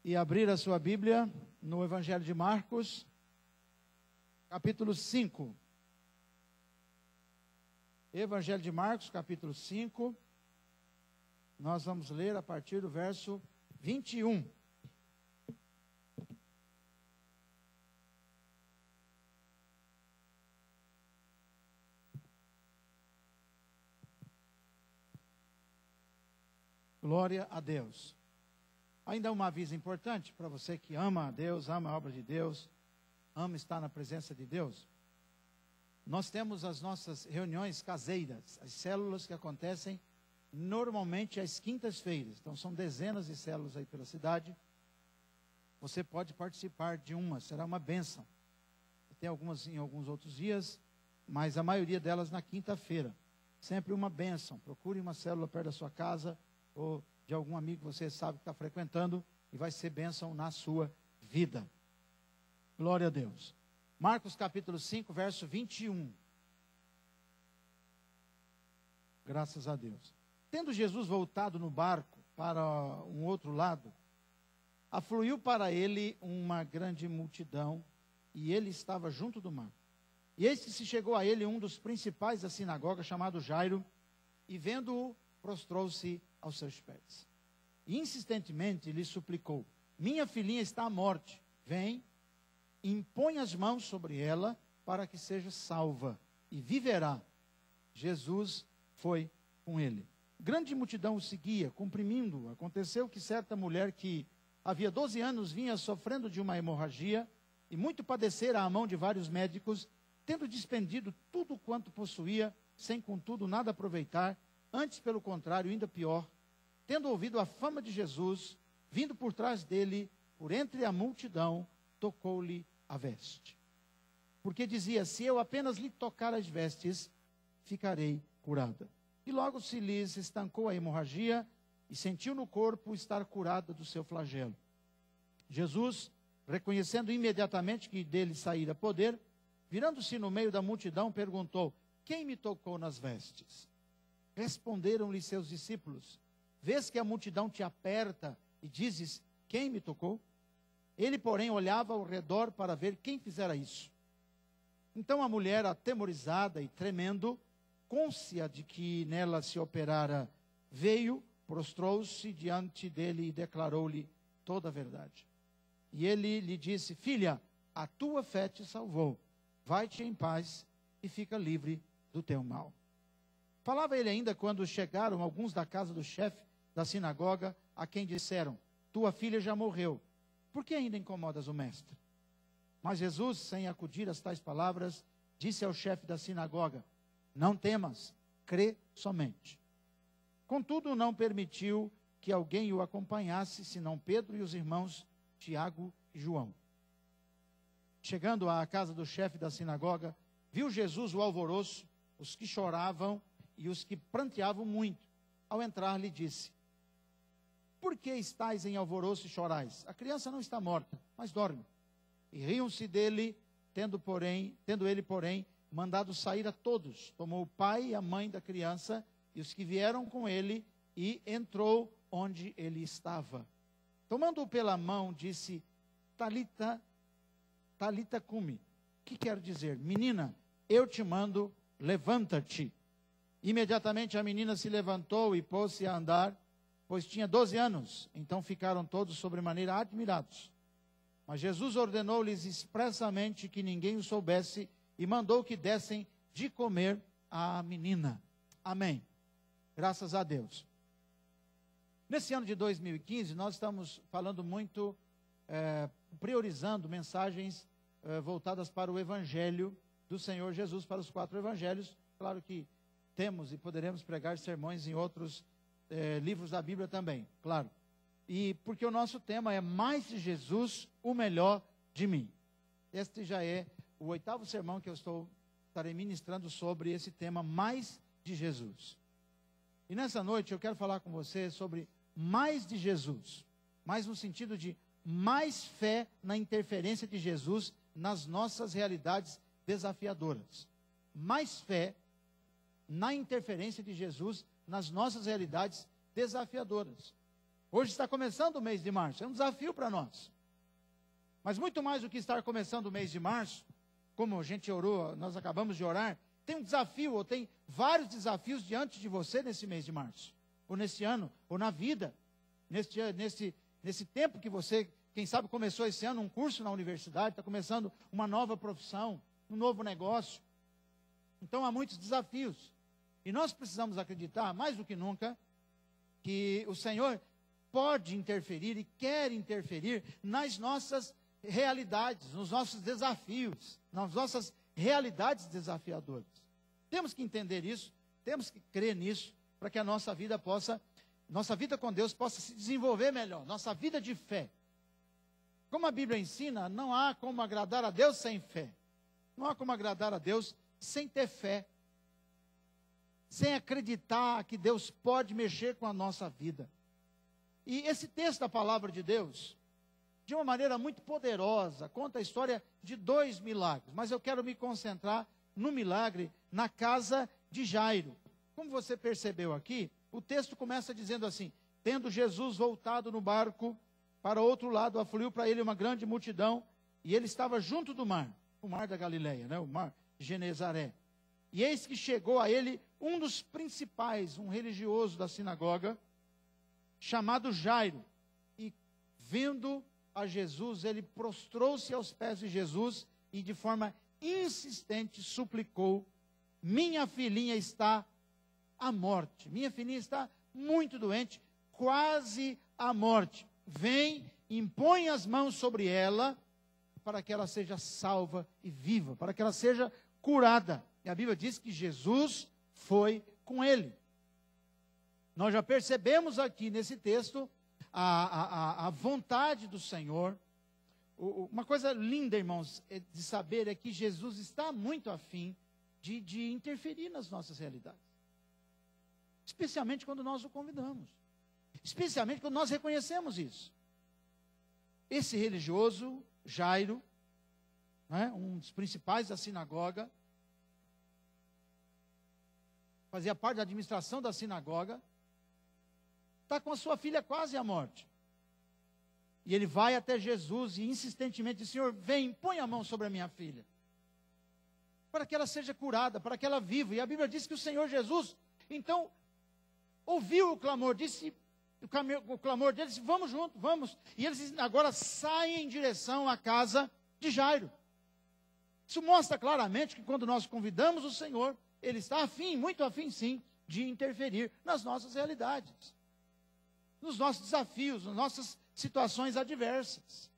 e abrir a sua Bíblia no Evangelho de Marcos, capítulo 5. Evangelho de Marcos, capítulo 5. Nós vamos ler a partir do verso 21. Glória a Deus. Ainda um aviso importante para você que ama a Deus, ama a obra de Deus, ama estar na presença de Deus. Nós temos as nossas reuniões caseiras, as células que acontecem normalmente às quintas-feiras. Então são dezenas de células aí pela cidade. Você pode participar de uma, será uma bênção. Tem algumas em alguns outros dias, mas a maioria delas na quinta-feira. Sempre uma bênção. Procure uma célula perto da sua casa, ou de algum amigo que você sabe que está frequentando, e vai ser bênção na sua vida. Glória a Deus. Marcos capítulo 5, verso 21. Graças a Deus. Tendo Jesus voltado no barco para um outro lado, afluiu para ele uma grande multidão, e ele estava junto do mar. E eis que se chegou a ele um dos principais da sinagoga, chamado Jairo, e vendo-o, prostrou-se aos seus pés. E insistentemente lhe suplicou: minha filhinha está à morte, vem, impõe as mãos sobre ela, para que seja salva, e viverá. Jesus foi com ele. Grande multidão o seguia, comprimindo-o. Aconteceu que certa mulher que havia 12 anos vinha sofrendo de uma hemorragia, e muito padecera à mão de vários médicos, tendo despendido tudo quanto possuía, sem contudo nada aproveitar, antes pelo contrário, ainda pior, tendo ouvido a fama de Jesus, vindo por trás dele, por entre a multidão, tocou-lhe a veste. Porque dizia: se eu apenas lhe tocar as vestes, ficarei curada. E logo se lhes estancou a hemorragia, e sentiu no corpo estar curada do seu flagelo. Jesus, reconhecendo imediatamente que dele saíra poder, virando-se no meio da multidão, perguntou: quem me tocou nas vestes? Responderam-lhe seus discípulos: vês que a multidão te aperta e dizes: quem me tocou? Ele, porém, olhava ao redor para ver quem fizera isso. Então a mulher, atemorizada e tremendo, cônscia de que nela se operara, veio, prostrou-se diante dele e declarou-lhe toda a verdade. E ele lhe disse: filha, a tua fé te salvou. Vai-te em paz e fica livre do teu mal. Falava ele ainda quando chegaram alguns da casa do chefe da sinagoga, a quem disseram: tua filha já morreu, por que ainda incomodas o mestre? Mas Jesus, sem acudir às tais palavras, disse ao chefe da sinagoga: não temas, crê somente. Contudo, não permitiu que alguém o acompanhasse, senão Pedro e os irmãos Tiago e João. Chegando à casa do chefe da sinagoga, viu Jesus o alvoroço, os que choravam e os que pranteavam muito. Ao entrar, lhe disse: por que estáis em alvoroço e chorais? A criança não está morta, mas dorme. E riam-se dele, tendo ele, porém, mandado sair a todos. Tomou o pai e a mãe da criança e os que vieram com ele, e entrou onde ele estava. Tomando-o pela mão, disse: Talita, Talita cumi. Que quer dizer? Menina, eu te mando, levanta-te. Imediatamente a menina se levantou e pôs-se a andar, pois tinha 12 anos. Então ficaram todos sobremaneira admirados. Mas Jesus ordenou-lhes expressamente que ninguém o soubesse, e mandou que dessem de comer à menina. Amém. Graças a Deus. Nesse ano de 2015, nós estamos falando muito, priorizando mensagens voltadas para o Evangelho do Senhor Jesus, para os 4 Evangelhos. Claro que temos e poderemos pregar sermões em outros livros da Bíblia também, claro. E porque o nosso tema é mais de Jesus, o melhor de mim. Este já é o 8º sermão que eu estarei ministrando sobre esse tema, mais de Jesus. E nessa noite eu quero falar com você sobre mais de Jesus, mais no sentido de mais fé na interferência de Jesus nas nossas realidades desafiadoras. Mais fé na interferência de Jesus nas nossas realidades desafiadoras. Hoje está começando o mês de março, é um desafio para nós. Mas muito mais do que estar começando o mês de março, como a gente orou, nós acabamos de orar, tem um desafio, ou tem vários desafios diante de você nesse mês de março, ou nesse ano, ou na vida, nesse tempo que você, quem sabe, começou esse ano um curso na universidade, está começando uma nova profissão, um novo negócio. Então há muitos desafios. E nós precisamos acreditar, mais do que nunca, que o Senhor pode interferir e quer interferir nas nossas realidades, nos nossos desafios, nas nossas realidades desafiadoras. Temos que entender isso, temos que crer nisso, para que a nossa vida com Deus possa se desenvolver melhor, nossa vida de fé. Como a Bíblia ensina, não há como agradar a Deus sem fé. Não há como agradar a Deus sem ter fé, sem acreditar que Deus pode mexer com a nossa vida. E esse texto da palavra de Deus, de uma maneira muito poderosa, conta a história de 2 milagres, mas eu quero me concentrar no milagre na casa de Jairo. Como você percebeu aqui, o texto começa dizendo assim: tendo Jesus voltado no barco para outro lado, afluiu para ele uma grande multidão, e ele estava junto do mar, o mar da Galileia, né? O mar de Genezaré. E eis que chegou a ele um dos principais, um religioso da sinagoga, chamado Jairo, e vendo a Jesus, ele prostrou-se aos pés de Jesus e de forma insistente suplicou: minha filhinha está à morte, minha filhinha está muito doente, quase à morte. Vem, impõe as mãos sobre ela, para que ela seja salva e viva, para que ela seja curada. E a Bíblia diz que Jesus foi com ele. Nós já percebemos aqui nesse texto a vontade do Senhor. Uma coisa linda, irmãos, de saber é que Jesus está muito afim de interferir nas nossas realidades. Especialmente quando nós o convidamos. Especialmente quando nós reconhecemos isso. Esse religioso, Jairo, né, um dos principais da sinagoga, fazia parte da administração da sinagoga, está com a sua filha quase à morte. E ele vai até Jesus e insistentemente diz: Senhor, vem, põe a mão sobre a minha filha, para que ela seja curada, para que ela viva. E a Bíblia diz que o Senhor Jesus, então, ouviu o clamor, o clamor deles: vamos juntos, vamos. E eles agora saem em direção à casa de Jairo. Isso mostra claramente que quando nós convidamos o Senhor, Ele está afim, muito afim sim, de interferir nas nossas realidades, nos nossos desafios, nas nossas situações adversas.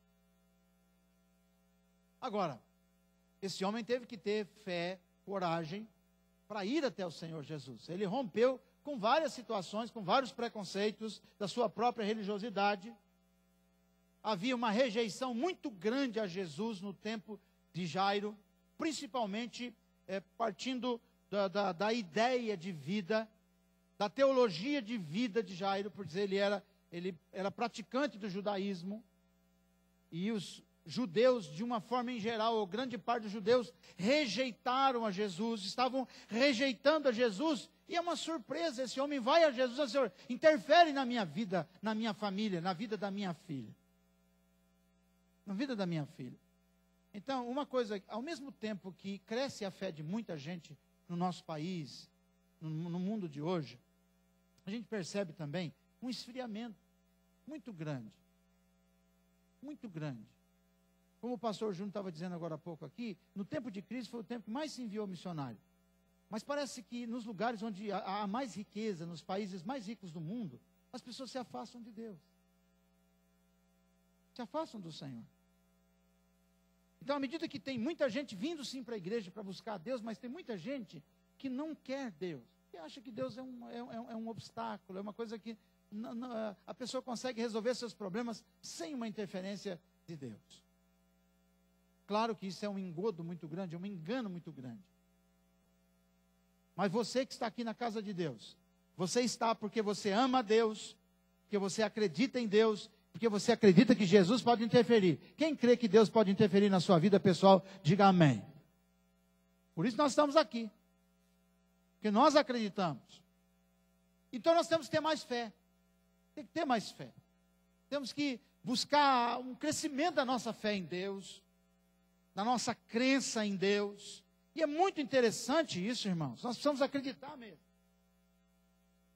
Agora, esse homem teve que ter fé, coragem, para ir até o Senhor Jesus. Ele rompeu com várias situações, com vários preconceitos da sua própria religiosidade. Havia uma rejeição muito grande a Jesus no tempo de Jairo, principalmente partindo da ideia de vida, da teologia de vida de Jairo, porque ele era praticante do judaísmo, e os judeus, de uma forma em geral, ou grande parte dos judeus, rejeitaram a Jesus, estavam rejeitando a Jesus. E é uma surpresa, esse homem vai a Jesus e diz: Senhor, interfere na minha vida, na minha família, na vida da minha filha. Na vida da minha filha. Então, uma coisa, ao mesmo tempo que cresce a fé de muita gente no nosso país, no mundo de hoje, a gente percebe também um esfriamento muito grande. Muito grande. Como o pastor Júnior estava dizendo agora há pouco aqui, no tempo de crise foi o tempo que mais se enviou missionário. Mas parece que nos lugares onde há mais riqueza, nos países mais ricos do mundo, as pessoas se afastam de Deus. Se afastam do Senhor. Então, à medida que tem muita gente vindo sim para a igreja para buscar a Deus, mas tem muita gente que não quer Deus, que acha que Deus é um obstáculo, é uma coisa que a pessoa consegue resolver seus problemas sem uma interferência de Deus. Claro que isso é um engodo muito grande, é um engano muito grande. Mas você que está aqui na casa de Deus, você está porque você ama a Deus, porque você acredita em Deus, porque você acredita que Jesus pode interferir. Quem crê que Deus pode interferir na sua vida pessoal, diga amém. Por isso nós estamos aqui. Porque nós acreditamos. Então nós temos que ter mais fé. Tem que ter mais fé. temos que buscar um crescimento da nossa fé em Deus, da nossa crença em Deus. E é muito interessante isso, irmãos. Nós precisamos acreditar mesmo.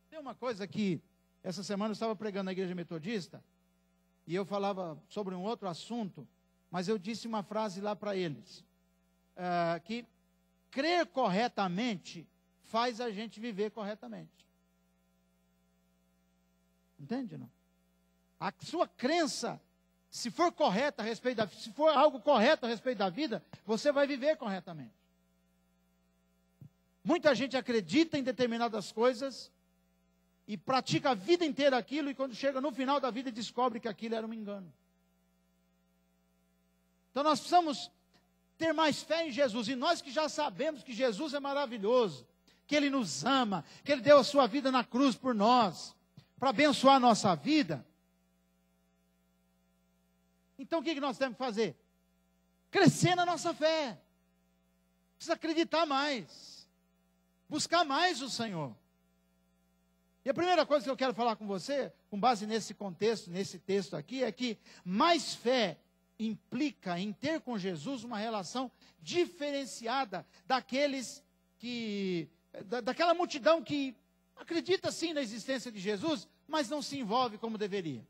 Tem uma coisa que, essa semana eu estava pregando na igreja metodista, e eu falava sobre um outro assunto, mas eu disse uma frase lá para eles, que crer corretamente faz a gente viver corretamente. Entende, não? A sua crença, se for correta a respeito da, se for algo correto a respeito da vida, você vai viver corretamente. Muita gente acredita em determinadas coisas e pratica a vida inteira aquilo, e quando chega no final da vida descobre que aquilo era um engano. Então nós precisamos ter mais fé em Jesus, e nós que já sabemos que Jesus é maravilhoso, que Ele nos ama, que Ele deu a sua vida na cruz por nós, para abençoar a nossa vida. Então o que nós temos que fazer? Crescer na nossa fé. Precisa acreditar mais. Buscar mais o Senhor. E a primeira coisa que eu quero falar com você, com base nesse contexto, nesse texto aqui, é que mais fé implica em ter com Jesus uma relação diferenciada daqueles que, daquela multidão que acredita sim na existência de Jesus, mas não se envolve como deveria.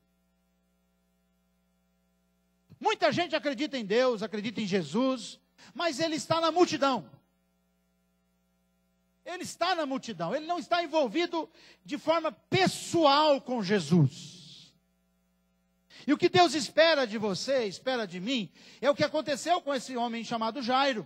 Muita gente acredita em Deus, acredita em Jesus, mas ele está na multidão. Ele está na multidão, ele não está envolvido de forma pessoal com Jesus. E o que Deus espera de você, espera de mim, é o que aconteceu com esse homem chamado Jairo,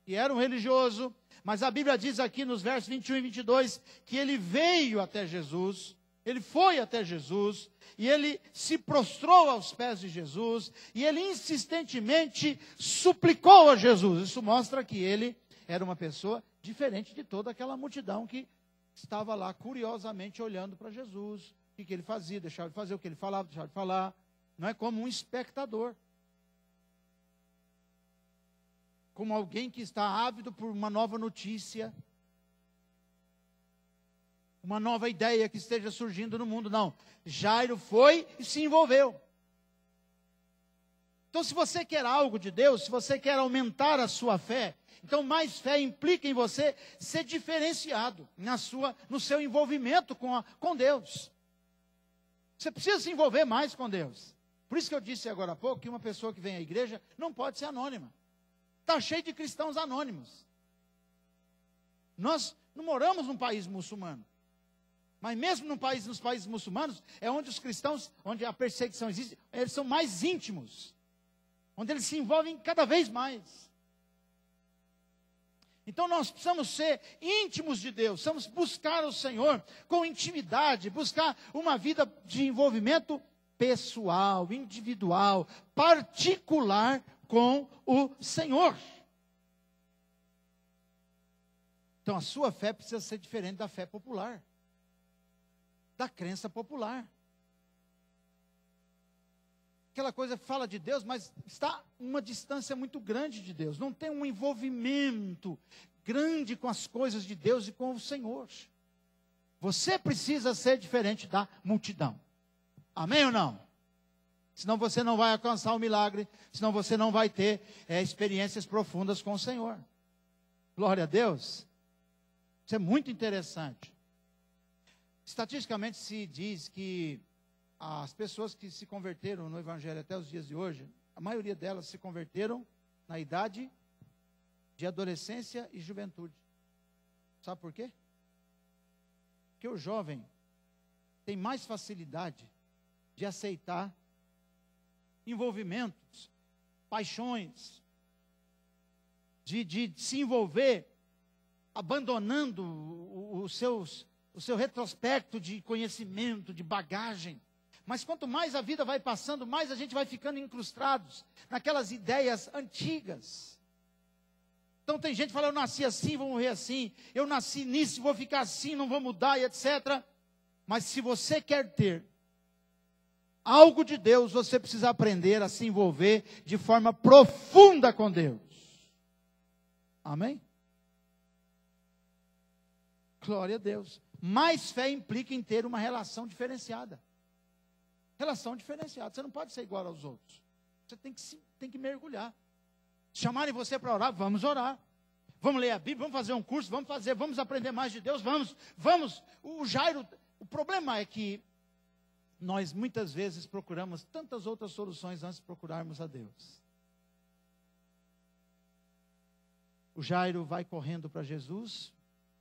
que era um religioso, mas a Bíblia diz aqui nos versos 21 e 22, que ele veio até Jesus, ele foi até Jesus, e ele se prostrou aos pés de Jesus, e ele insistentemente suplicou a Jesus. Isso mostra que ele era uma pessoa diferente de toda aquela multidão que estava lá curiosamente olhando para Jesus. O que ele fazia, deixava de fazer, o que ele falava, deixava de falar. Não é como um espectador. Como alguém que está ávido por uma nova notícia, uma nova ideia que esteja surgindo no mundo. Não, Jairo foi e se envolveu. Então, se você quer algo de Deus, se você quer aumentar a sua fé, então mais fé implica em você ser diferenciado no seu envolvimento com Deus. Você precisa se envolver mais com Deus. Por isso que eu disse agora há pouco que uma pessoa que vem à igreja não pode ser anônima. Está cheio de cristãos anônimos. Nós não moramos num país muçulmano. Mas mesmo nos países muçulmanos, é onde os cristãos, onde a perseguição existe, eles são mais íntimos. Onde eles se envolvem cada vez mais. Então nós precisamos ser íntimos de Deus, precisamos buscar o Senhor com intimidade, buscar uma vida de envolvimento pessoal, individual, particular com o Senhor. Então a sua fé precisa ser diferente da fé popular, da crença popular. Aquela coisa fala de Deus, mas está uma distância muito grande de Deus. Não tem um envolvimento grande com as coisas de Deus e com o Senhor. Você precisa ser diferente da multidão. Amém ou não? Senão você não vai alcançar o milagre, senão você não vai ter experiências profundas com o Senhor. Glória a Deus. Isso é muito interessante. Estatisticamente se diz que as pessoas que se converteram no Evangelho até os dias de hoje, a maioria delas se converteram na idade de adolescência e juventude. Sabe por quê? Porque o jovem tem mais facilidade de aceitar envolvimentos, paixões, de se envolver, abandonando o seu retrospecto de conhecimento, de bagagem. Mas quanto mais a vida vai passando, mais a gente vai ficando incrustados naquelas ideias antigas. Então tem gente que fala, eu nasci assim, vou morrer assim. Eu nasci nisso, vou ficar assim, não vou mudar e etc. Mas se você quer ter algo de Deus, você precisa aprender a se envolver de forma profunda com Deus. Amém? Glória a Deus. Mais fé implica em ter uma relação diferenciada. Relação diferenciada. Você não pode ser igual aos outros. Você tem que mergulhar. Chamarem você para orar, vamos orar. Vamos ler a Bíblia, vamos fazer um curso, vamos aprender mais de Deus, vamos. O Jairo, o problema é que nós muitas vezes procuramos tantas outras soluções antes de procurarmos a Deus. O Jairo vai correndo para Jesus,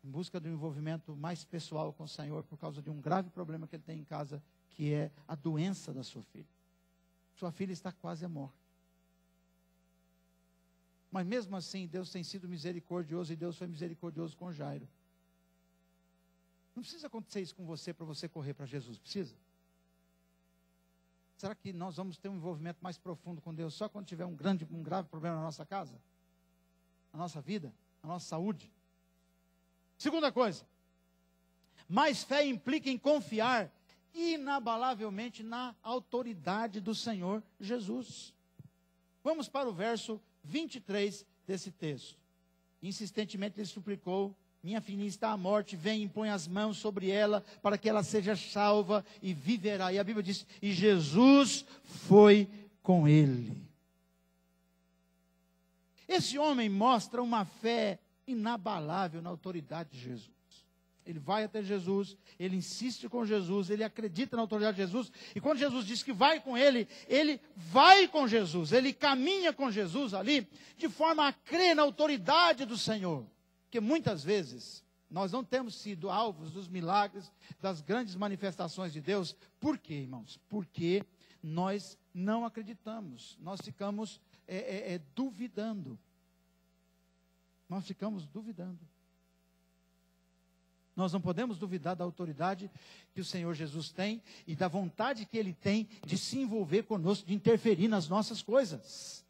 em busca do envolvimento mais pessoal com o Senhor, por causa de um grave problema que ele tem em casa, que é a doença da sua filha. Sua filha está quase à morte. Mas mesmo assim, Deus tem sido misericordioso, e Deus foi misericordioso com Jairo. Não precisa acontecer isso com você, para você correr para Jesus, precisa? Será que nós vamos ter um envolvimento mais profundo com Deus só quando tiver um grave problema na nossa casa? Na nossa vida? Na nossa saúde? Segunda coisa, mais fé implica em confiar inabalavelmente na autoridade do Senhor Jesus. Vamos para o verso 23 desse texto. Insistentemente ele suplicou: minha filhinha está à morte, vem e impõe as mãos sobre ela, para que ela seja salva e viverá. E a Bíblia diz: e Jesus foi com ele. Esse homem mostra uma fé inabalável na autoridade de Jesus. Ele vai até Jesus, ele insiste com Jesus, ele acredita na autoridade de Jesus, e quando Jesus diz que vai com ele, ele vai com Jesus, ele caminha com Jesus ali, de forma a crer na autoridade do Senhor. Porque muitas vezes, nós não temos sido alvos dos milagres, das grandes manifestações de Deus. Por quê, irmãos? Porque nós não acreditamos, nós ficamos duvidando. Nós ficamos duvidando. Nós não podemos duvidar da autoridade que o Senhor Jesus tem e da vontade que Ele tem de se envolver conosco, de interferir nas nossas coisas.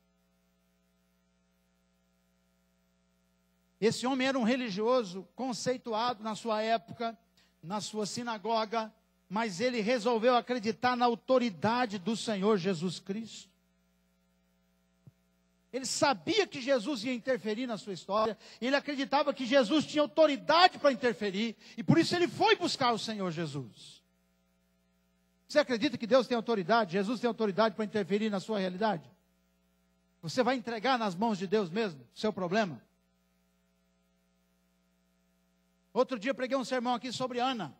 Esse homem era um religioso conceituado na sua época, na sua sinagoga, mas ele resolveu acreditar na autoridade do Senhor Jesus Cristo. Ele sabia que Jesus ia interferir na sua história, ele acreditava que Jesus tinha autoridade para interferir, e por isso ele foi buscar o Senhor Jesus. Você acredita que Deus tem autoridade, Jesus tem autoridade para interferir na sua realidade? Você vai entregar nas mãos de Deus mesmo o seu problema? Outro dia eu preguei um sermão aqui sobre Ana.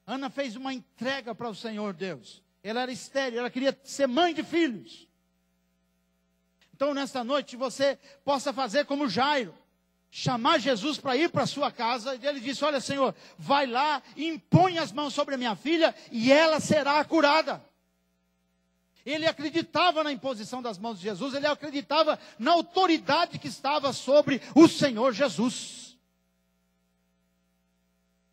Ana fez uma entrega para o Senhor Deus. Ela era estéril, ela queria ser mãe de filhos. Então, nesta noite, você possa fazer como Jairo, chamar Jesus para ir para a sua casa, e ele disse: olha, Senhor, vai lá, impõe as mãos sobre a minha filha, e ela será curada. Ele acreditava na imposição das mãos de Jesus, ele acreditava na autoridade que estava sobre o Senhor Jesus.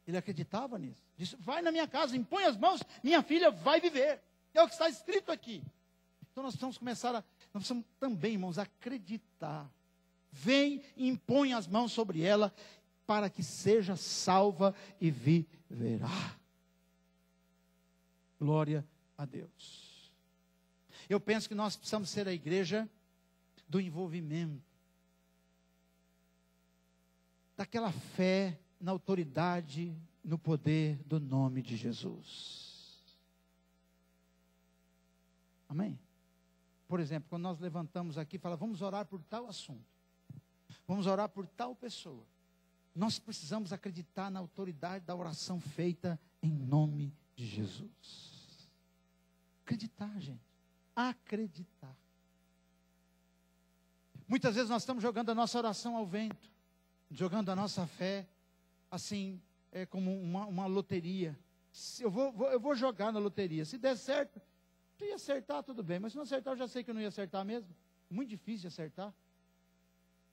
Ele acreditava nisso. Disse: vai na minha casa, impõe as mãos, minha filha vai viver. É o que está escrito aqui. Então nós precisamos nós precisamos também, irmãos, acreditar. Vem e impõe as mãos sobre ela, para que seja salva e viverá. Glória a Deus. Eu penso que nós precisamos ser a igreja do envolvimento, daquela fé na autoridade, no poder do nome de Jesus. Amém? Por exemplo, quando nós levantamos aqui e falamos: vamos orar por tal assunto, vamos orar por tal pessoa, nós precisamos acreditar na autoridade da oração feita em nome de Jesus. Acreditar, gente. Acreditar. Muitas vezes nós estamos jogando a nossa oração ao vento, jogando a nossa fé, assim, como uma loteria. Eu vou jogar na loteria. Se der certo, se ia acertar, tudo bem. Mas se não acertar, eu já sei que eu não ia acertar mesmo. Muito difícil de acertar.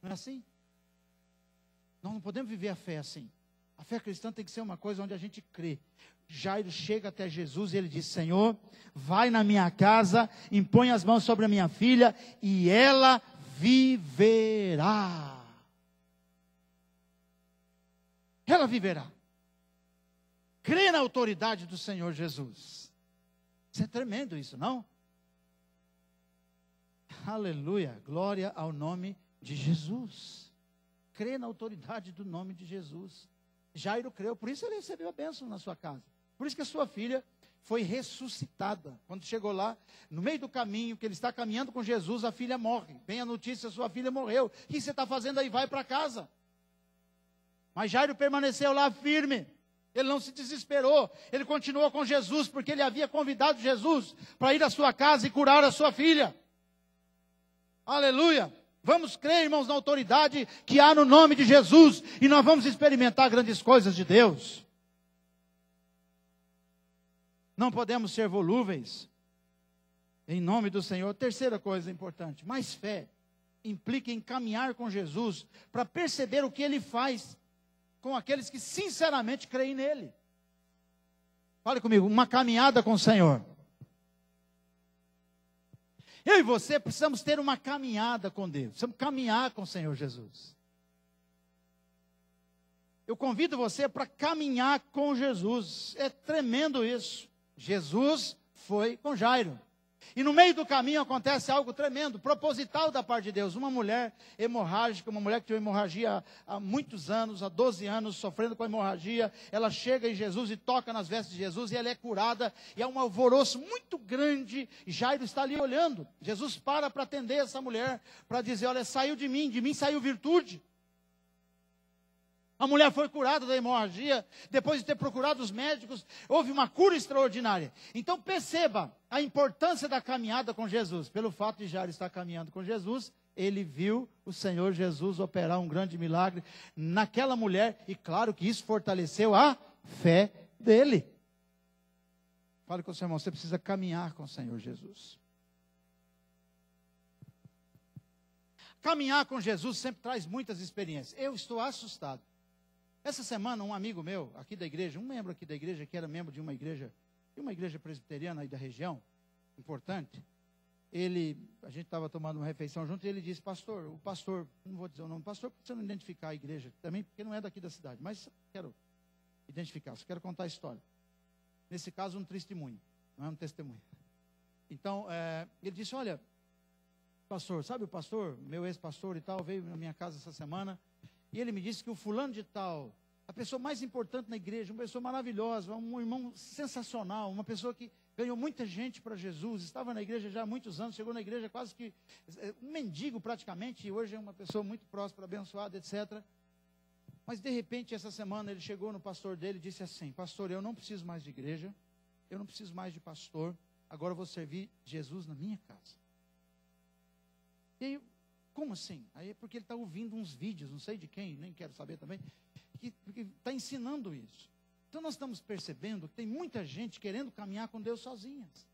Não é assim? Nós não podemos viver a fé assim. A fé cristã tem que ser uma coisa onde a gente crê. Jairo chega até Jesus e ele diz: Senhor, vai na minha casa, impõe as mãos sobre a minha filha e ela viverá. Ela viverá. Crê na autoridade do Senhor Jesus. Isso é tremendo, isso, não? Aleluia, glória ao nome de Jesus. Crê na autoridade do nome de Jesus. Jairo creu, por isso ele recebeu a bênção na sua casa. Por isso que a sua filha foi ressuscitada. Quando chegou lá, no meio do caminho, que ele está caminhando com Jesus, a filha morre. Vem a notícia, sua filha morreu. O que você está fazendo aí? Vai para casa. Mas Jairo permaneceu lá firme. Ele não se desesperou. Ele continuou com Jesus, porque ele havia convidado Jesus para ir à sua casa e curar a sua filha. Aleluia. Vamos crer, irmãos, na autoridade que há no nome de Jesus. E nós vamos experimentar grandes coisas de Deus. Não podemos ser volúveis. Em nome do Senhor. Terceira coisa importante. Mais fé implica em caminhar com Jesus para perceber o que Ele faz com aqueles que sinceramente creem nele. Fale comigo, uma caminhada com o Senhor. Eu e você precisamos ter uma caminhada com Deus. Precisamos caminhar com o Senhor Jesus. Eu convido você para caminhar com Jesus. É tremendo isso. Jesus foi com Jairo. E no meio do caminho acontece algo tremendo, proposital da parte de Deus. Uma mulher hemorrágica, uma mulher que tinha hemorragia há muitos anos, há 12 anos, sofrendo com hemorragia. Ela chega em Jesus e toca nas vestes de Jesus e ela é curada. E há um alvoroço muito grande. E Jairo está ali olhando. Jesus para atender essa mulher, para dizer, olha, saiu de mim saiu virtude. A mulher foi curada da hemorragia, depois de ter procurado os médicos, houve uma cura extraordinária. Então perceba a importância da caminhada com Jesus. Pelo fato de Jairo estar caminhando com Jesus, ele viu o Senhor Jesus operar um grande milagre naquela mulher, e claro que isso fortaleceu a fé dele. Fale com o seu irmão, você precisa caminhar com o Senhor Jesus. Caminhar com Jesus sempre traz muitas experiências. Eu estou assustado. Essa semana, um amigo meu, aqui da igreja, um membro aqui da igreja, que era membro de uma igreja presbiteriana aí da região, importante, a gente estava tomando uma refeição junto, e ele disse, o pastor, não vou dizer o nome, pastor, por que você não identificar a igreja? Também porque não é daqui da cidade, mas quero identificar, só quero contar a história. Nesse caso, um testemunho, não é um testemunho. Então, ele disse, olha, pastor, sabe o pastor, meu ex-pastor e tal, veio na minha casa essa semana, e ele me disse que o fulano de tal, a pessoa mais importante na igreja, uma pessoa maravilhosa, um irmão sensacional, uma pessoa que ganhou muita gente para Jesus, estava na igreja já há muitos anos, chegou na igreja quase que um mendigo praticamente, e hoje é uma pessoa muito próspera, abençoada, etc. Mas de repente, essa semana, ele chegou no pastor dele e disse assim, pastor, eu não preciso mais de igreja, eu não preciso mais de pastor, agora eu vou servir Jesus na minha casa. E aí, como assim? Aí é porque ele está ouvindo uns vídeos, não sei de quem, nem quero saber também, que está ensinando isso. Então nós estamos percebendo que tem muita gente querendo caminhar com Deus sozinhas.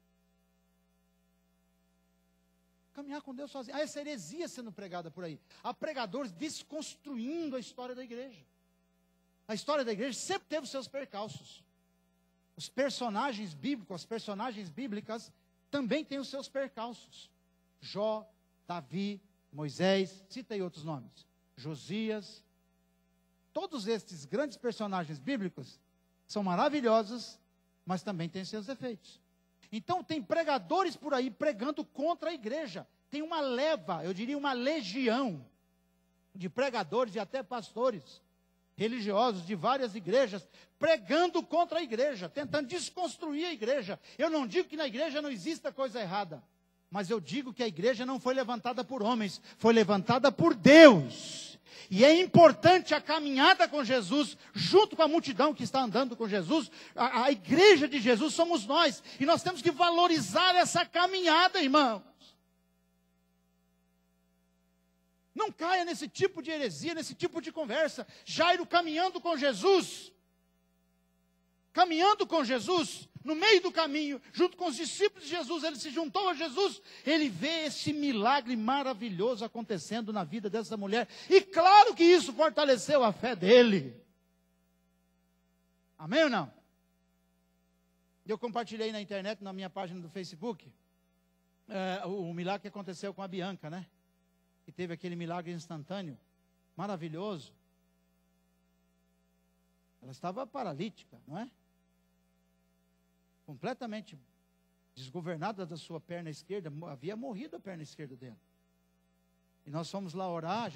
Caminhar com Deus sozinha. Há essa heresia sendo pregada por aí. Há pregadores desconstruindo a história da igreja. A história da igreja sempre teve os seus percalços. Os personagens bíblicos, as personagens bíblicas também têm os seus percalços. Jó, Davi, Moisés, cita aí outros nomes. Josias. Todos estes grandes personagens bíblicos são maravilhosos, mas também têm seus defeitos. Então tem pregadores por aí pregando contra a igreja. Tem uma leva, eu diria uma legião de pregadores e até pastores religiosos de várias igrejas pregando contra a igreja, tentando desconstruir a igreja. Eu não digo que na igreja não exista coisa errada, mas eu digo que a igreja não foi levantada por homens, foi levantada por Deus. E é importante a caminhada com Jesus, junto com a multidão que está andando com Jesus. A igreja de Jesus somos nós. E nós temos que valorizar essa caminhada, irmãos. Não caia nesse tipo de heresia, nesse tipo de conversa. Jairo caminhando com Jesus. Caminhando com Jesus, no meio do caminho, junto com os discípulos de Jesus, ele se juntou a Jesus, ele vê esse milagre maravilhoso acontecendo na vida dessa mulher, e claro que isso fortaleceu a fé dele. Amém ou não? Eu compartilhei na internet, na minha página do Facebook, o milagre que aconteceu com a Bianca, né? Que teve aquele milagre instantâneo, maravilhoso. Ela estava paralítica, não é? Completamente desgovernada da sua perna esquerda, havia morrido a perna esquerda dela. E nós fomos lá orar,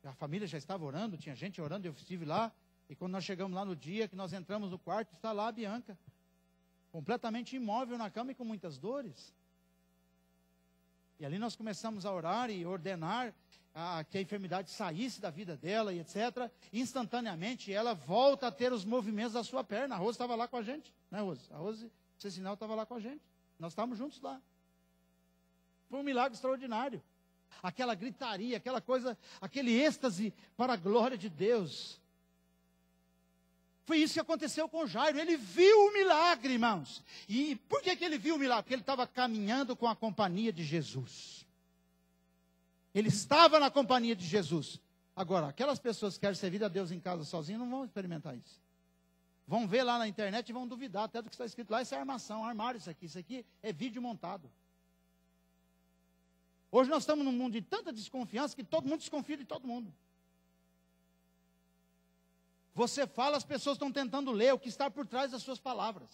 a família já estava orando, tinha gente orando, eu estive lá, e quando nós chegamos lá no dia que nós entramos no quarto, está lá a Bianca, completamente imóvel na cama e com muitas dores. E ali nós começamos a orar e ordenar que a enfermidade saísse da vida dela e etc. Instantaneamente ela volta a ter os movimentos da sua perna. A Rose estava lá com a gente, né, Rose? A Rose Cecinal estava lá com a gente. Nós estávamos juntos lá. Foi um milagre extraordinário. Aquela gritaria, aquela coisa, aquele êxtase para a glória de Deus. Foi isso que aconteceu com Jairo. Ele viu o milagre, irmãos. E por que ele viu o milagre? Porque ele estava caminhando com a companhia de Jesus. Ele estava na companhia de Jesus. Agora, aquelas pessoas que querem servir a Deus em casa sozinhas não vão experimentar isso. Vão ver lá na internet e vão duvidar até do que está escrito lá. Isso é armação, armário isso aqui é vídeo montado. Hoje nós estamos num mundo de tanta desconfiança que todo mundo desconfia de todo mundo. Você fala, as pessoas estão tentando ler o que está por trás das suas palavras.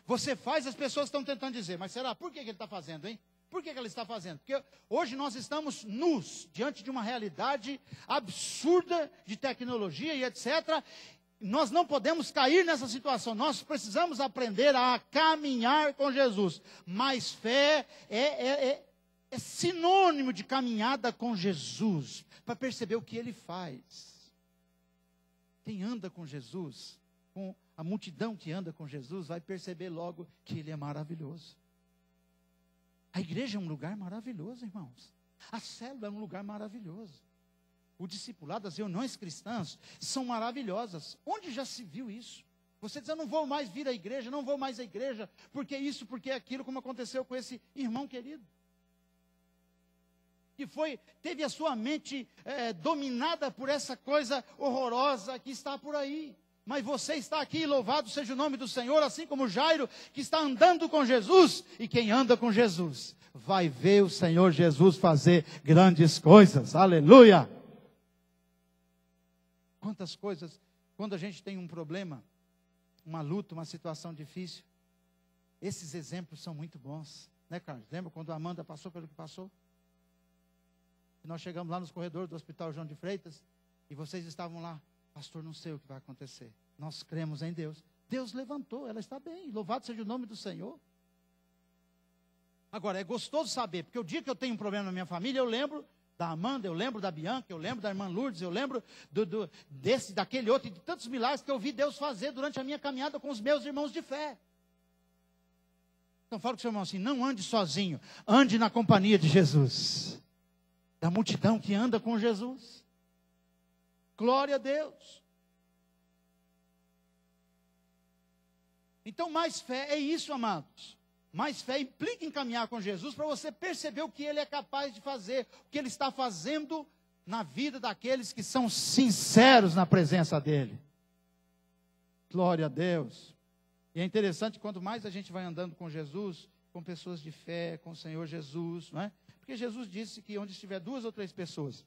Você faz, as pessoas estão tentando dizer, mas será? Por que ele está fazendo, hein? Por que ela está fazendo? Porque hoje nós estamos nus, diante de uma realidade absurda de tecnologia e etc. Nós não podemos cair nessa situação. Nós precisamos aprender a caminhar com Jesus. Mas fé é sinônimo de caminhada com Jesus, para perceber o que Ele faz. Quem anda com Jesus, com a multidão que anda com Jesus, vai perceber logo que Ele é maravilhoso. A igreja é um lugar maravilhoso, irmãos. A célula é um lugar maravilhoso. O discipulado, as reuniões cristãs são maravilhosas. Onde já se viu isso? Você diz, eu não vou mais vir à igreja, não vou mais à igreja, porque isso, porque aquilo, como aconteceu com esse irmão querido. Que teve a sua mente dominada por essa coisa horrorosa que está por aí. Mas você está aqui, louvado seja o nome do Senhor, assim como Jairo, que está andando com Jesus. E quem anda com Jesus, vai ver o Senhor Jesus fazer grandes coisas. Aleluia! Quantas coisas, quando a gente tem um problema, uma luta, uma situação difícil, esses exemplos são muito bons. Né, Carlos? Lembra quando a Amanda passou pelo que passou? Nós chegamos lá nos corredores do Hospital João de Freitas, e vocês estavam lá, pastor, não sei o que vai acontecer. Nós cremos em Deus. Deus levantou, ela está bem, louvado seja o nome do Senhor. Agora, é gostoso saber, porque o dia que eu tenho um problema na minha família, eu lembro da Amanda, eu lembro da Bianca, eu lembro da irmã Lourdes, eu lembro daquele outro, e de tantos milagres que eu vi Deus fazer durante a minha caminhada com os meus irmãos de fé. Então fala com o seu irmão assim, não ande sozinho, ande na companhia de Jesus. Da multidão que anda com Jesus. Glória a Deus. Então, mais fé é isso, amados. Mais fé implica em caminhar com Jesus para você perceber o que Ele é capaz de fazer, o que Ele está fazendo na vida daqueles que são sinceros na presença dEle. Glória a Deus. E é interessante, quanto mais a gente vai andando com Jesus, com pessoas de fé, com o Senhor Jesus, não é? Porque Jesus disse que onde estiver 2 ou 3 pessoas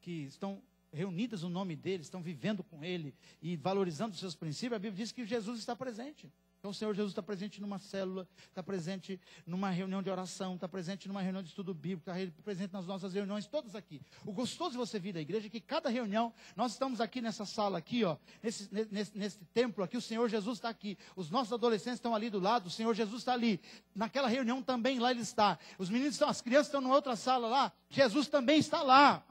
que estão reunidas no nome dele, estão vivendo com ele e valorizando os seus princípios, a Bíblia diz que Jesus está presente. Então o Senhor Jesus está presente numa célula, está presente numa reunião de oração, está presente numa reunião de estudo bíblico, está presente nas nossas reuniões, todas aqui. O gostoso de você vir à igreja é que cada reunião, nós estamos aqui nessa sala aqui, ó, nesse templo aqui, o Senhor Jesus está aqui. Os nossos adolescentes estão ali do lado, o Senhor Jesus está ali. Naquela reunião também, lá Ele está. Os meninos estão, as crianças estão numa outra sala lá, Jesus também está lá.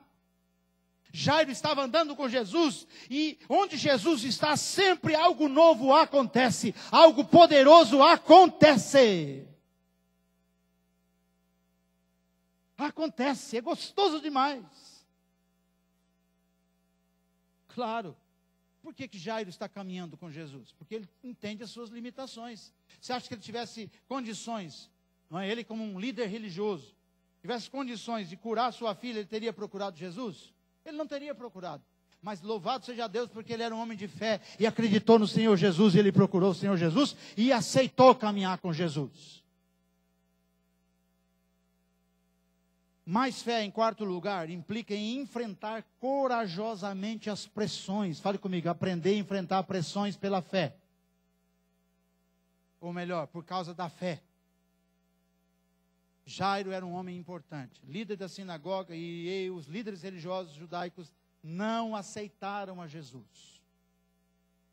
Jairo estava andando com Jesus, e onde Jesus está, sempre algo novo acontece, algo poderoso acontece. Acontece, é gostoso demais. Claro, por que Jairo está caminhando com Jesus? Porque ele entende as suas limitações. Você acha que ele tivesse condições, não é? Ele como um líder religioso, tivesse condições de curar sua filha, ele teria procurado Jesus? Ele não teria procurado. Mas louvado seja Deus, porque ele era um homem de fé e acreditou no Senhor Jesus, e ele procurou o Senhor Jesus e aceitou caminhar com Jesus. Mais fé, em quarto lugar, implica em enfrentar corajosamente as pressões. Fale comigo, aprender a enfrentar pressões pela fé. Ou melhor, por causa da fé. Jairo era um homem importante, líder da sinagoga, e os líderes religiosos judaicos não aceitaram a Jesus.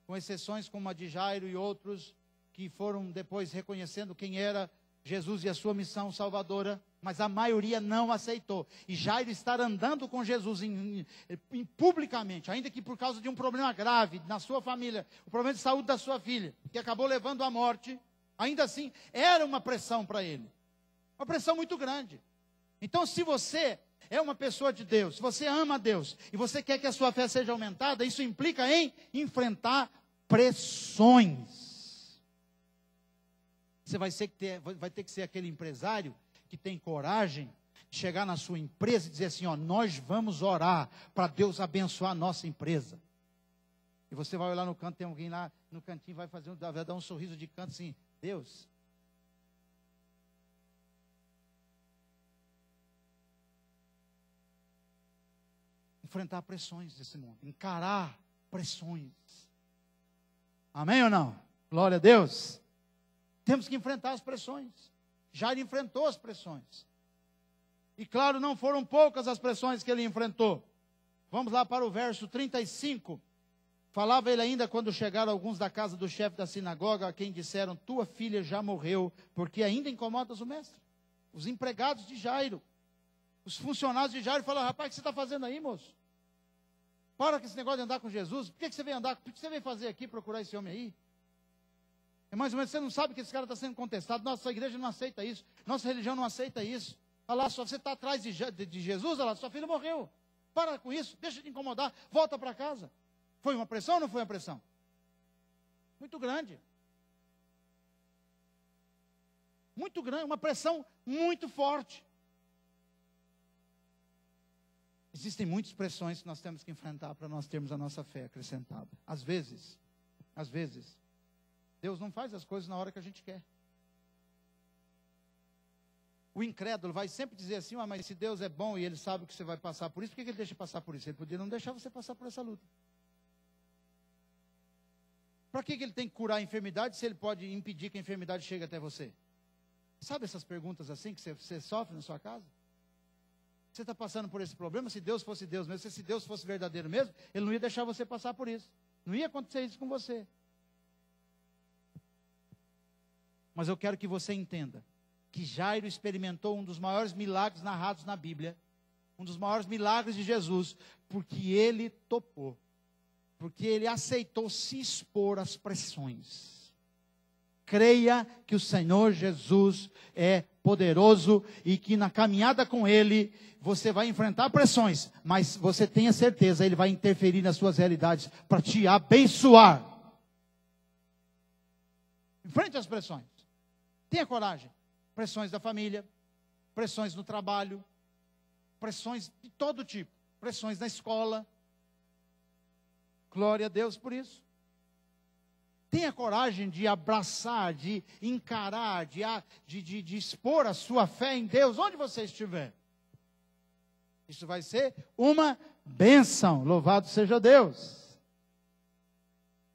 Com exceções como a de Jairo e outros, que foram depois reconhecendo quem era Jesus e a sua missão salvadora, mas a maioria não aceitou. E Jairo estar andando com Jesus publicamente, ainda que por causa de um problema grave na sua família, o problema de saúde da sua filha, que acabou levando à morte, ainda assim, era uma pressão para ele. Uma pressão muito grande. Então, se você é uma pessoa de Deus, se você ama a Deus, e você quer que a sua fé seja aumentada, isso implica em enfrentar pressões. Você vai ter que ser aquele empresário que tem coragem de chegar na sua empresa e dizer assim, ó, nós vamos orar para Deus abençoar a nossa empresa. E você vai olhar no canto, tem alguém lá no cantinho, vai dar um sorriso de canto assim, Deus. Enfrentar pressões desse mundo, encarar pressões. Amém ou não? Glória a Deus. Temos que enfrentar as pressões. Jairo enfrentou as pressões. E claro, não foram poucas as pressões que ele enfrentou. Vamos lá para o verso 35. Falava ele ainda quando chegaram alguns da casa do chefe da sinagoga, a quem disseram, tua filha já morreu, porque ainda incomodas o mestre. Os empregados de Jairo, os funcionários de Jairo falaram, rapaz, o que você está fazendo aí, moço? Para com esse negócio de andar com Jesus. Por que você veio andar? Por que você veio fazer aqui, procurar esse homem aí? É mais ou menos, você não sabe que esse cara está sendo contestado. Nossa igreja não aceita isso. Nossa religião não aceita isso. Olha lá, você está atrás de Jesus, olha lá, sua filha morreu. Para com isso, deixa de incomodar, volta para casa. Foi uma pressão ou não foi uma pressão? Muito grande. Muito grande, uma pressão muito forte. Existem muitas pressões que nós temos que enfrentar para nós termos a nossa fé acrescentada. Às vezes, Deus não faz as coisas na hora que a gente quer. O incrédulo vai sempre dizer assim, mas se Deus é bom e Ele sabe que você vai passar por isso, por que Ele deixa passar por isso? Ele podia não deixar você passar por essa luta. Para que Ele tem que curar a enfermidade se Ele pode impedir que a enfermidade chegue até você? Sabe essas perguntas assim que você sofre na sua casa? Você está passando por esse problema? Se Deus fosse Deus mesmo, se Deus fosse verdadeiro mesmo, Ele não ia deixar você passar por isso. Não ia acontecer isso com você. Mas eu quero que você entenda que Jairo experimentou um dos maiores milagres narrados na Bíblia, um dos maiores milagres de Jesus, porque ele topou, porque ele aceitou se expor às pressões. Creia que o Senhor Jesus é poderoso e que na caminhada com Ele, você vai enfrentar pressões, mas você tenha certeza, Ele vai interferir nas suas realidades para te abençoar. Enfrente as pressões. Tenha coragem. Pressões da família, pressões no trabalho, pressões de todo tipo, pressões na escola. Glória a Deus por isso. Tenha coragem de abraçar, de encarar, de expor a sua fé em Deus, onde você estiver. Isso vai ser uma bênção. Louvado seja Deus.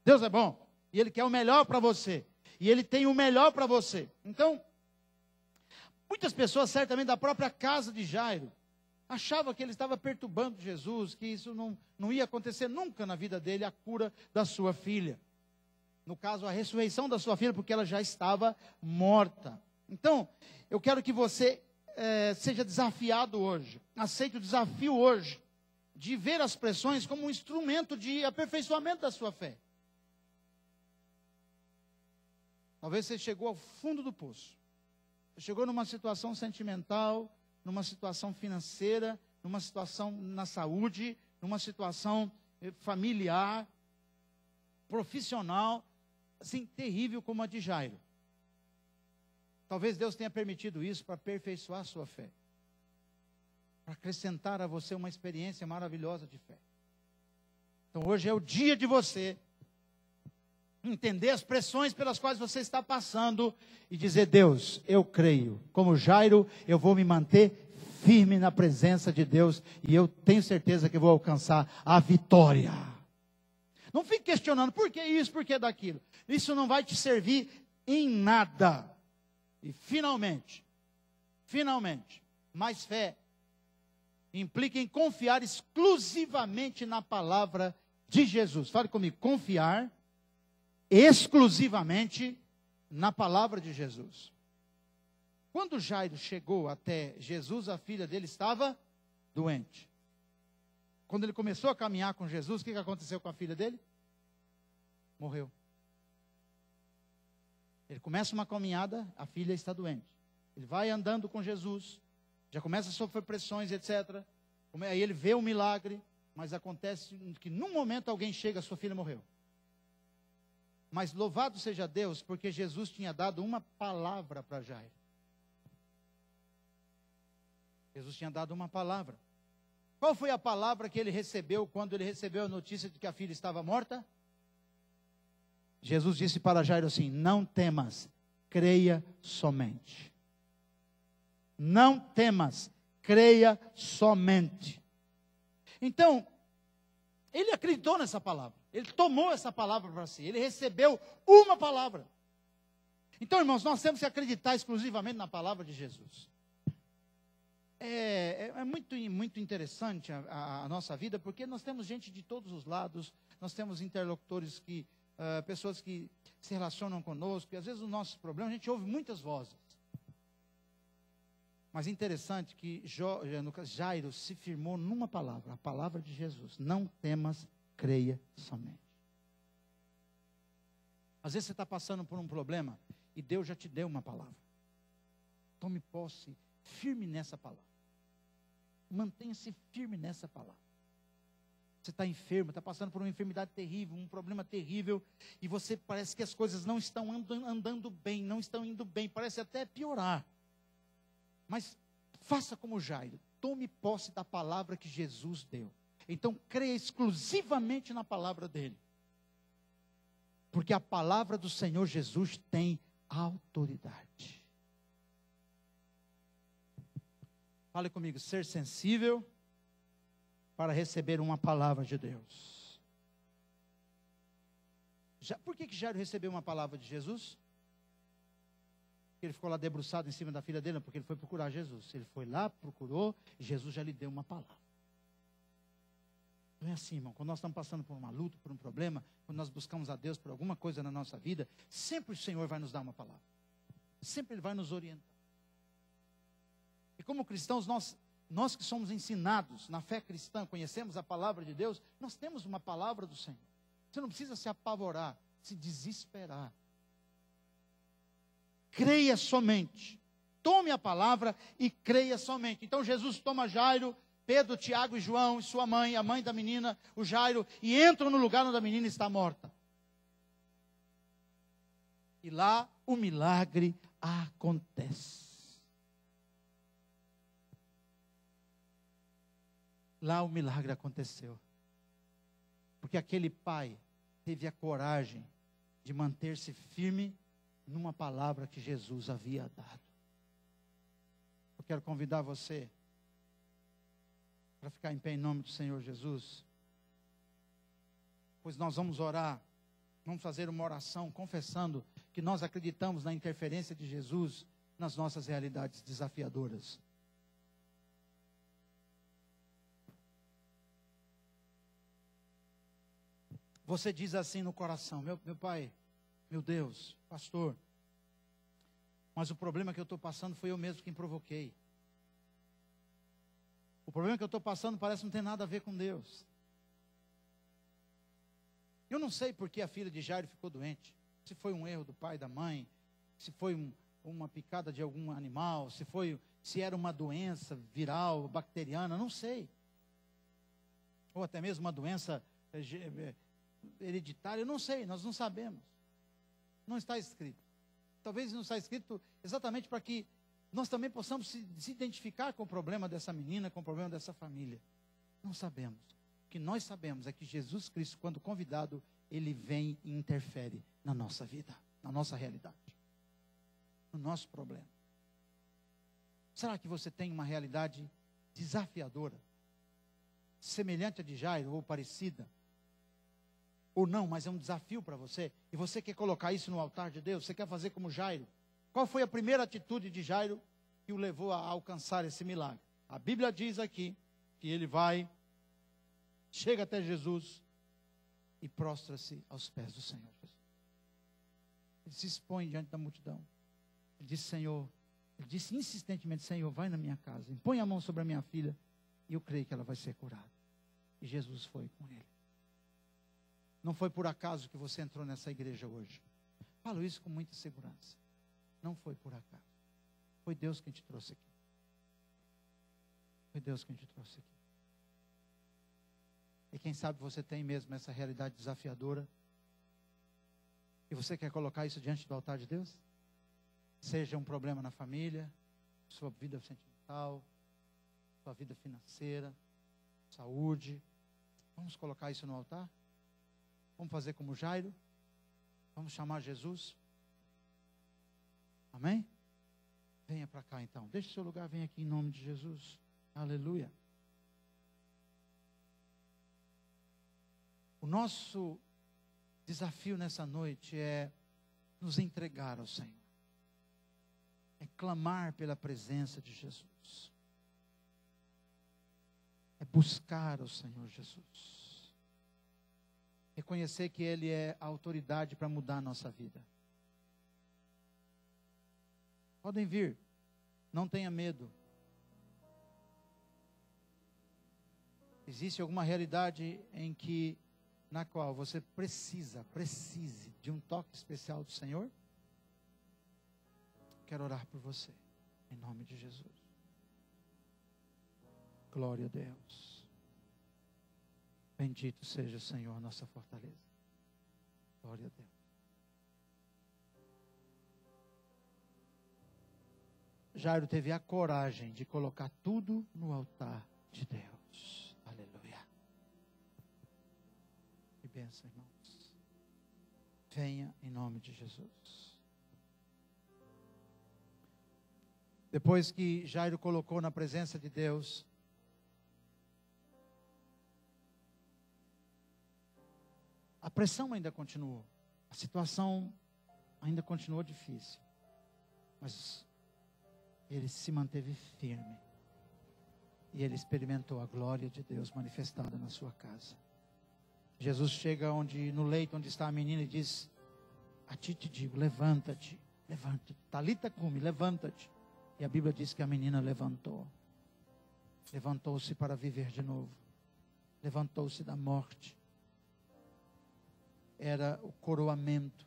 Deus é bom. E Ele quer o melhor para você. E Ele tem o melhor para você. Então, muitas pessoas, certamente da própria casa de Jairo, achavam que ele estava perturbando Jesus, que isso não ia acontecer nunca na vida dele, a cura da sua filha. No caso, a ressurreição da sua filha, porque ela já estava morta. Então, eu quero que você seja desafiado hoje, aceite o desafio hoje, de ver as pressões como um instrumento de aperfeiçoamento da sua fé. Talvez você chegou ao fundo do poço. Você chegou numa situação sentimental, numa situação financeira, numa situação na saúde, numa situação familiar, profissional, assim, terrível como a de Jairo. Talvez Deus tenha permitido isso para aperfeiçoar a sua fé. Para acrescentar a você uma experiência maravilhosa de fé. Então hoje é o dia de você entender as pressões pelas quais você está passando e dizer, Deus, eu creio. Como Jairo, eu vou me manter firme na presença de Deus e eu tenho certeza que eu vou alcançar a vitória. Não fique questionando por que isso, por que daquilo. Isso não vai te servir em nada. E finalmente, mais fé implica em confiar exclusivamente na palavra de Jesus. Fale comigo, confiar exclusivamente na palavra de Jesus. Quando Jairo chegou até Jesus, a filha dele estava doente. Quando ele começou a caminhar com Jesus, o que aconteceu com a filha dele? Morreu. Ele começa uma caminhada, a filha está doente. Ele vai andando com Jesus, já começa a sofrer pressões, etc. Aí ele vê um milagre, mas acontece que num momento alguém chega, sua filha morreu. Mas louvado seja Deus, porque Jesus tinha dado uma palavra para Jairo. Jesus tinha dado uma palavra. Qual foi a palavra que ele recebeu quando ele recebeu a notícia de que a filha estava morta? Jesus disse para Jairo assim: não temas, creia somente. Não temas, creia somente. Então, ele acreditou nessa palavra. Ele tomou essa palavra para si. Ele recebeu uma palavra. Então, irmãos, nós temos que acreditar exclusivamente na palavra de Jesus. É muito interessante a nossa vida, porque nós temos gente de todos os lados, nós temos interlocutores pessoas que se relacionam conosco, e às vezes os nossos problemas, a gente ouve muitas vozes. Mas é interessante que Jairo se firmou numa palavra, a palavra de Jesus: não temas, creia somente. Às vezes você está passando por um problema, e Deus já te deu uma palavra. Tome posse, firme nessa palavra. Mantenha-se firme nessa palavra. Você está enfermo, está passando por uma enfermidade terrível, um problema terrível, e você parece que as coisas não estão andando bem, não estão indo bem, parece até piorar. Mas faça como Jairo, tome posse da palavra que Jesus deu. Então creia exclusivamente na palavra dele. Porque a palavra do Senhor Jesus tem autoridade. Fale comigo: ser sensível para receber uma palavra de Deus. Por que Jairo recebeu uma palavra de Jesus? Porque ele ficou lá debruçado em cima da filha dele? Não, porque ele foi procurar Jesus. Ele foi lá, procurou, e Jesus já lhe deu uma palavra. Não é assim, irmão. Quando nós estamos passando por uma luta, por um problema, quando nós buscamos a Deus por alguma coisa na nossa vida, sempre o Senhor vai nos dar uma palavra. Sempre Ele vai nos orientar. E como cristãos, nós que somos ensinados na fé cristã, conhecemos a palavra de Deus, nós temos uma palavra do Senhor. Você não precisa se apavorar, se desesperar. Creia somente. Tome a palavra e creia somente. Então Jesus toma Jairo, Pedro, Tiago e João e sua mãe, a mãe da menina, o Jairo, e entram no lugar onde a menina está morta. E lá o milagre acontece. Lá o milagre aconteceu. Porque aquele pai teve a coragem de manter-se firme numa palavra que Jesus havia dado. Eu quero convidar você para ficar em pé em nome do Senhor Jesus. Pois nós vamos orar, vamos fazer uma oração confessando que nós acreditamos na interferência de Jesus nas nossas realidades desafiadoras. Você diz assim no coração: meu pai, meu Deus, pastor, mas o problema que eu estou passando foi eu mesmo quem provoquei. O problema que eu estou passando parece não ter nada a ver com Deus. Eu não sei por que a filha de Jairo ficou doente. Se foi um erro do pai e da mãe, se foi uma picada de algum animal, se era uma doença viral, bacteriana, não sei. Ou até mesmo uma doença hereditária, eu não sei, nós não sabemos. Não está escrito. Talvez não está escrito exatamente para que nós também possamos se identificar com o problema dessa menina, com o problema dessa família. Não sabemos. O que nós sabemos é que Jesus Cristo, quando convidado, Ele vem e interfere na nossa vida, na nossa realidade, no nosso problema. Será que você tem uma realidade desafiadora, semelhante a de Jairo ou parecida? Ou não, mas é um desafio para você, e você quer colocar isso no altar de Deus, você quer fazer como Jairo. Qual foi a primeira atitude de Jairo que o levou a alcançar esse milagre? A Bíblia diz aqui que ele chega até Jesus e prostra-se aos pés do Senhor Jesus. Ele se expõe diante da multidão. Ele disse, Senhor, ele disse insistentemente, Senhor, vai na minha casa, põe a mão sobre a minha filha, e eu creio que ela vai ser curada. E Jesus foi com ele. Não foi por acaso que você entrou nessa igreja hoje. Falo isso com muita segurança. Não foi por acaso. Foi Deus quem te trouxe aqui. Foi Deus quem te trouxe aqui. E quem sabe você tem mesmo essa realidade desafiadora. E você quer colocar isso diante do altar de Deus? Seja um problema na família, sua vida sentimental, sua vida financeira, saúde. Vamos colocar isso no altar? Vamos fazer como Jairo? Vamos chamar Jesus? Amém? Venha para cá então. Deixe o seu lugar, venha aqui em nome de Jesus. Aleluia. O nosso desafio nessa noite é nos entregar ao Senhor. É clamar pela presença de Jesus. É buscar ao Senhor Jesus. Reconhecer que Ele é a autoridade para mudar a nossa vida. Podem vir. Não tenha medo. Existe alguma realidade na qual você precise de um toque especial do Senhor? Quero orar por você, em nome de Jesus. Glória a Deus. Bendito seja o Senhor, nossa fortaleza. Glória a Deus. Jairo teve a coragem de colocar tudo no altar de Deus. Aleluia. Que bênção, irmãos. Venha em nome de Jesus. Depois que Jairo colocou na presença de Deus, a pressão ainda continuou. A situação ainda continuou difícil. Mas ele se manteve firme. E ele experimentou a glória de Deus manifestada na sua casa. Jesus chega no leito onde está a menina e diz, a ti te digo, levanta-te, levanta-te. Talita cumi, levanta-te. E a Bíblia diz que a menina levantou. Levantou-se para viver de novo. Levantou-se da morte. Era o coroamento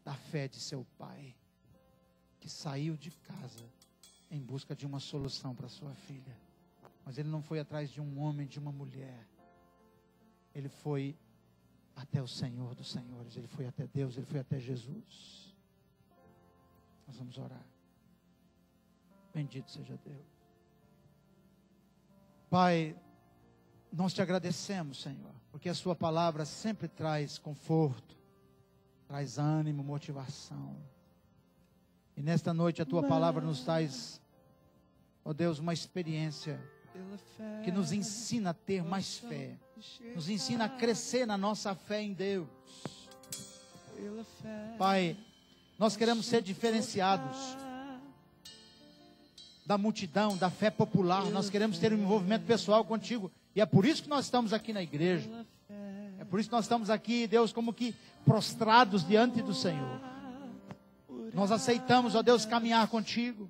da fé de seu pai, que saiu de casa em busca de uma solução para sua filha. Mas ele não foi atrás de um homem, de uma mulher. Ele foi até o Senhor dos Senhores. Ele foi até Deus, ele foi até Jesus. Nós vamos orar. Bendito seja Deus. Pai, nós te agradecemos, Senhor, porque a sua palavra sempre traz conforto, traz ânimo, motivação. E nesta noite a tua palavra nos traz, ó Deus, uma experiência que nos ensina a ter mais fé, nos ensina a crescer na nossa fé em Deus. Pai, nós queremos ser diferenciados da multidão, da fé popular. Nós queremos ter um envolvimento pessoal contigo. E é por isso que nós estamos aqui na igreja. É por isso que nós estamos aqui, Deus, como que prostrados diante do Senhor. Nós aceitamos, ó Deus, caminhar contigo.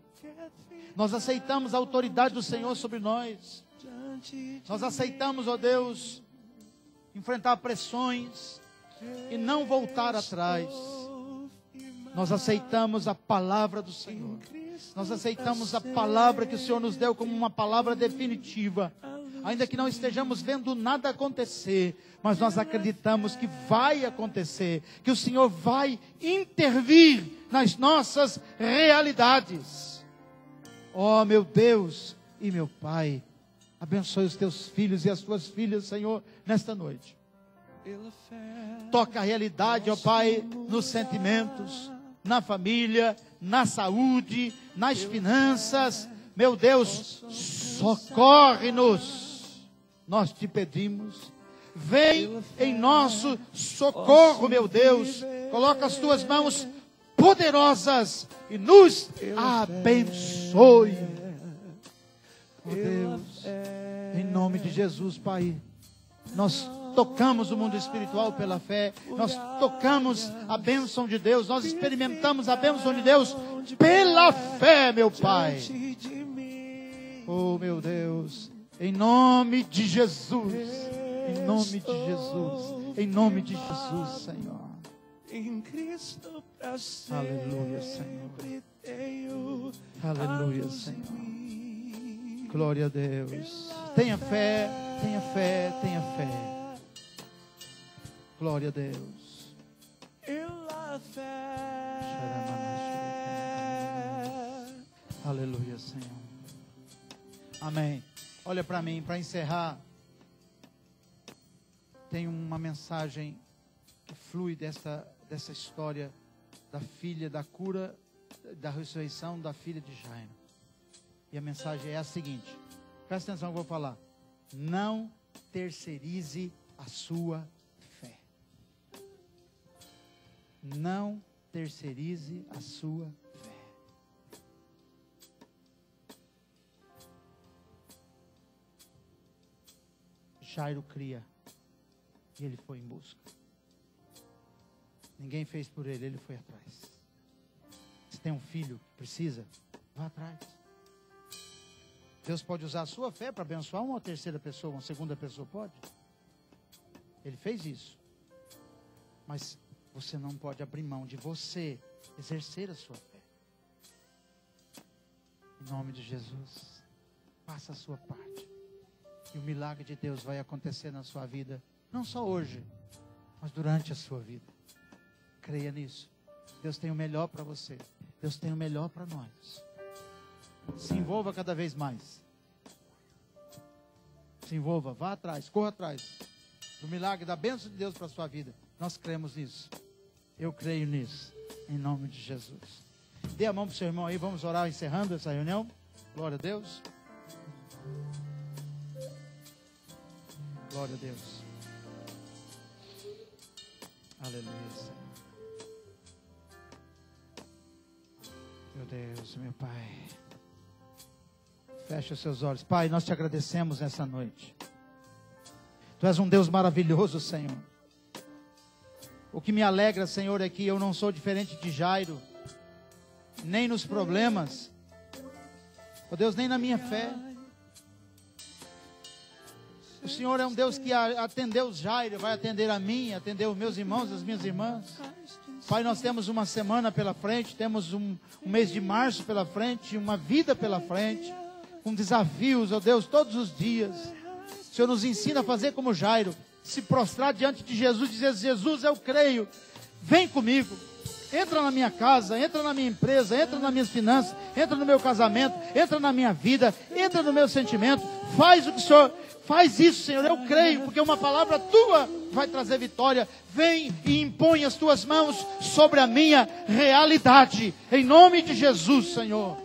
Nós aceitamos a autoridade do Senhor sobre nós. Nós aceitamos, ó Deus, enfrentar pressões e não voltar atrás. Nós aceitamos a palavra do Senhor. Nós aceitamos a palavra que o Senhor nos deu como uma palavra definitiva. Ainda que não estejamos vendo nada acontecer, mas nós acreditamos que vai acontecer, que o Senhor vai intervir nas nossas realidades. Ó meu Deus e meu Pai, abençoe os teus filhos e as tuas filhas, Senhor, nesta noite. Toca a realidade, ó Pai, nos sentimentos, na família, na saúde, nas finanças. Meu Deus, socorre-nos. Nós te pedimos, vem em nosso socorro, meu Deus. Coloca as tuas mãos poderosas e nos abençoe. Ó Deus, em nome de Jesus, Pai, nós tocamos o mundo espiritual pela fé. Nós tocamos a bênção de Deus. Nós experimentamos a bênção de Deus pela fé, meu Pai. Oh, meu Deus. Em nome de Jesus. Em nome de Jesus. Em nome de Jesus, Senhor. Em Cristo pra sempre. Aleluia, Senhor. Tenho Aleluia, a luz Senhor. em mim. Glória a Deus. Tenha fé, tenha fé, tenha fé. Glória a Deus. Pela fé. Aleluia, Senhor. Amém. Olha para mim, para encerrar. Tem uma mensagem que flui dessa história da filha, da cura, da ressurreição da filha de Jairo. E a mensagem é a seguinte. Presta atenção que eu vou falar. Não terceirize a sua fé. Não terceirize a sua fé. Jairo cria. E ele foi em busca. Ninguém fez por ele, ele foi atrás. Se tem um filho que precisa, vá atrás. Deus pode usar a sua fé para abençoar uma terceira pessoa, uma segunda pessoa, pode? Ele fez isso. Mas você não pode abrir mão de você exercer a sua fé. Em nome de Jesus, faça a sua parte. E o milagre de Deus vai acontecer na sua vida, não só hoje, mas durante a sua vida. Creia nisso. Deus tem o melhor para você. Deus tem o melhor para nós. Se envolva cada vez mais. Se envolva, vá atrás, corra atrás do milagre, da bênção de Deus para a sua vida. Nós cremos nisso. Eu creio nisso. Em nome de Jesus. Dê a mão para o seu irmão aí, vamos orar encerrando essa reunião. Glória a Deus. Glória a Deus. Aleluia, Senhor. Meu Deus, meu Pai. Feche os seus olhos. Pai, nós te agradecemos nessa noite. Tu és um Deus maravilhoso, Senhor. O que me alegra, Senhor, é que eu não sou diferente de Jairo, nem nos problemas, ó Deus, nem na minha fé. O Senhor é um Deus que atendeu Jairo, vai atender a mim, atender os meus irmãos, as minhas irmãs. Pai, nós temos uma semana pela frente, temos um mês de março pela frente, uma vida pela frente, com desafios, ó Deus, todos os dias. O Senhor nos ensina a fazer como Jairo, se prostrar diante de Jesus, dizer: Jesus, eu creio, vem comigo, entra na minha casa, entra na minha empresa, entra nas minhas finanças, entra no meu casamento, entra na minha vida, entra no meu sentimento, faz o que o Senhor... Faz isso, Senhor, eu creio, porque uma palavra tua vai trazer vitória. Vem e impõe as tuas mãos sobre a minha realidade, em nome de Jesus, Senhor.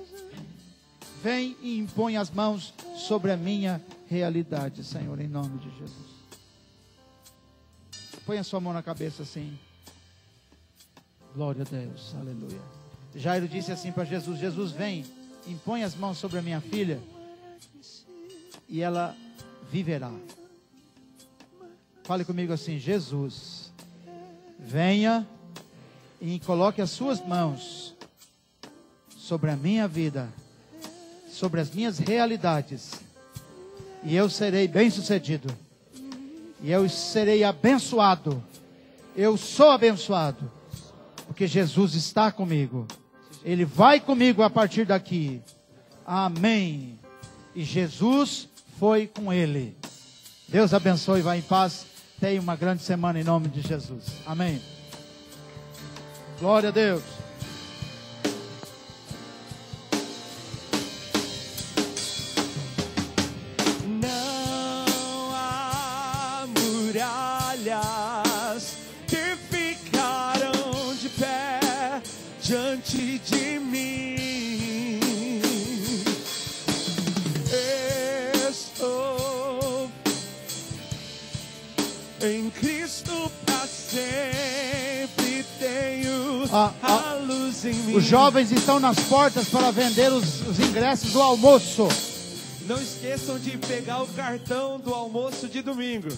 Vem e impõe as mãos sobre a minha realidade, Senhor, em nome de Jesus. Põe a sua mão na cabeça assim. Glória a Deus, aleluia. Jairo disse assim para Jesus: Jesus, vem, impõe as mãos sobre a minha filha e ela viverá. Fale comigo assim: Jesus, venha e coloque as suas mãos sobre a minha vida, sobre as minhas realidades, e eu serei bem-sucedido, e eu serei abençoado. Eu sou abençoado, porque Jesus está comigo. Ele vai comigo a partir daqui. Amém. E Jesus foi com ele. Deus abençoe, vá em paz. Tenha uma grande semana em nome de Jesus. Amém. Glória a Deus. Não há muralhas que ficaram de pé diante de mim. Em Cristo pra sempre tenho a luz em mim. Os jovens estão nas portas para vender os ingressos do almoço. Não esqueçam de pegar o cartão do almoço de domingo.